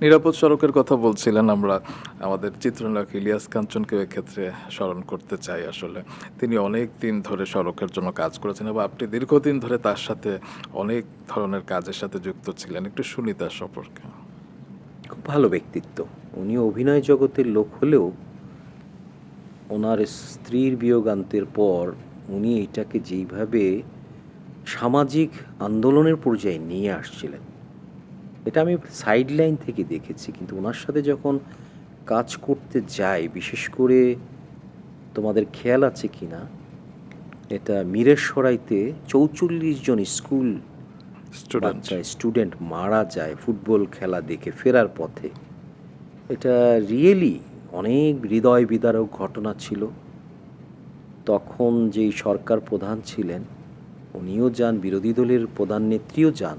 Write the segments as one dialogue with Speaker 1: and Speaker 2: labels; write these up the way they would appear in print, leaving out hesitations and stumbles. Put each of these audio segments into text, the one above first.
Speaker 1: নিরাপদ সড়কের কথা বলছিলেন, আমরা আমাদের চিত্রনায়ক ইলিয়াস কাঞ্চনকে এক্ষেত্রে স্মরণ করতে চাই আসলে। তিনি অনেক দিন ধরে সড়কের জন্য কাজ করেছেন এবং আপনি দীর্ঘদিন ধরে তার সাথে অনেক ধরনের কাজের সাথে যুক্ত ছিলেন। একটু শুনি তার সম্পর্কে।
Speaker 2: খুব ভালো ব্যক্তিত্ব। উনি অভিনয় জগতের লোক হলেও ওনার স্ত্রীর বিয়োগান্তের পর উনি এটাকে যেইভাবে সামাজিক আন্দোলনের পর্যায়ে নিয়ে আসছিলেন, এটা আমি সাইড লাইন থেকে দেখেছি। কিন্তু ওনার সাথে যখন কাজ করতে যাই, বিশেষ করে তোমাদের খেয়াল আছে কি না, এটা মিরেরসরাইতে ৪৪ জন স্কুল
Speaker 1: স্টুডেন্ট।
Speaker 2: স্টুডেন্ট মারা যায় ফুটবল খেলা দেখে ফেরার পথে। এটা রিয়েলি অনেক হৃদয় বিদারক ঘটনা ছিল। তখন যেই সরকার প্রধান ছিলেন উনিও যান, বিরোধী দলের প্রধান নেত্রীও যান,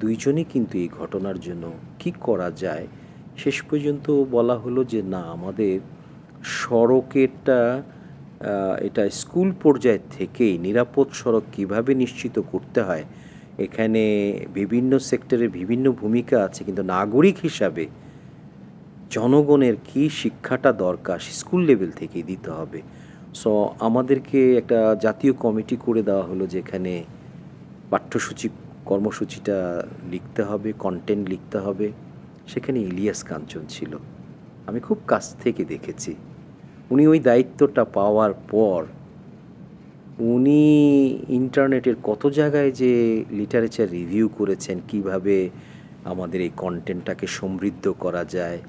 Speaker 2: দুইজনই কিন্তু এই ঘটনার জন্য কী করা যায় শেষ পর্যন্ত বলা হলো যে না, আমাদের সড়কেরটা এটা স্কুল পর্যায় থেকেই নিরাপদ সড়ক কিভাবে নিশ্চিত করতে হয়, এখানে বিভিন্ন সেক্টরের বিভিন্ন ভূমিকা আছে, কিন্তু নাগরিক হিসাবে জনগণের কী শিক্ষাটা দরকার স্কুল লেভেল থেকেই দিতে হবে। সো আমাদেরকে একটা জাতীয় কমিটি করে দেওয়া হলো, যেখানে পাঠ্যসূচি কর্মসূচিটা লিখতে হবে, কন্টেন্ট লিখতে হবে। সেখানে ইলিয়াস কাঞ্চন ছিল। আমি খুব কাছ থেকে দেখেছি। উনি ওই দায়িত্বটা পাওয়ার পর উনি ইন্টারনেটের কত জায়গায় যে লিটারেচার রিভিউ করেছেন, কিভাবে আমাদের এই কন্টেন্টটাকে সমৃদ্ধ করা যায়।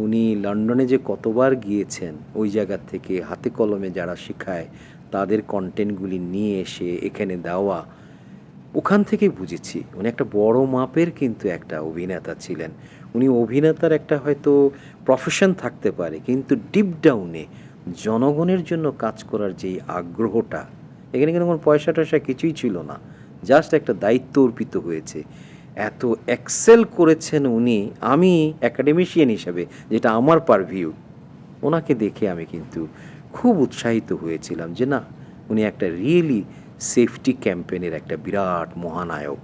Speaker 2: উনি লন্ডনে যে কতবার গিয়েছেন, ওই জায়গা থেকে হাতে কলমে যারা শেখায় তাদের কন্টেন্টগুলি নিয়ে এসে এখানে দেওয়া, ওখান থেকে বুঝেছি উনি একটা বড় মাপের কিন্তু একটা অভিনেতা ছিলেন। উনি অভিনেতার একটা হয়তো প্রফেশন থাকতে পারে, কিন্তু ডিপ ডাউনে জনগণের জন্য কাজ করার যেই আগ্রহটা, এখানে কিন্তু কোনো পয়সা টয়সা কিছুই ছিল না, জাস্ট একটা দায়িত্ব অর্পিত হয়েছে। এত এক্সেল করেছেন উনি, আমি অ্যাকাডেমিশিয়ান হিসাবে, যেটা আমার পারভিউ, ওনাকে দেখে আমি কিন্তু খুব উৎসাহিত হয়েছিলাম যে না, উনি একটা রিয়েলি সেফটি ক্যাম্পেনের একটা বিরাট মহানায়ক।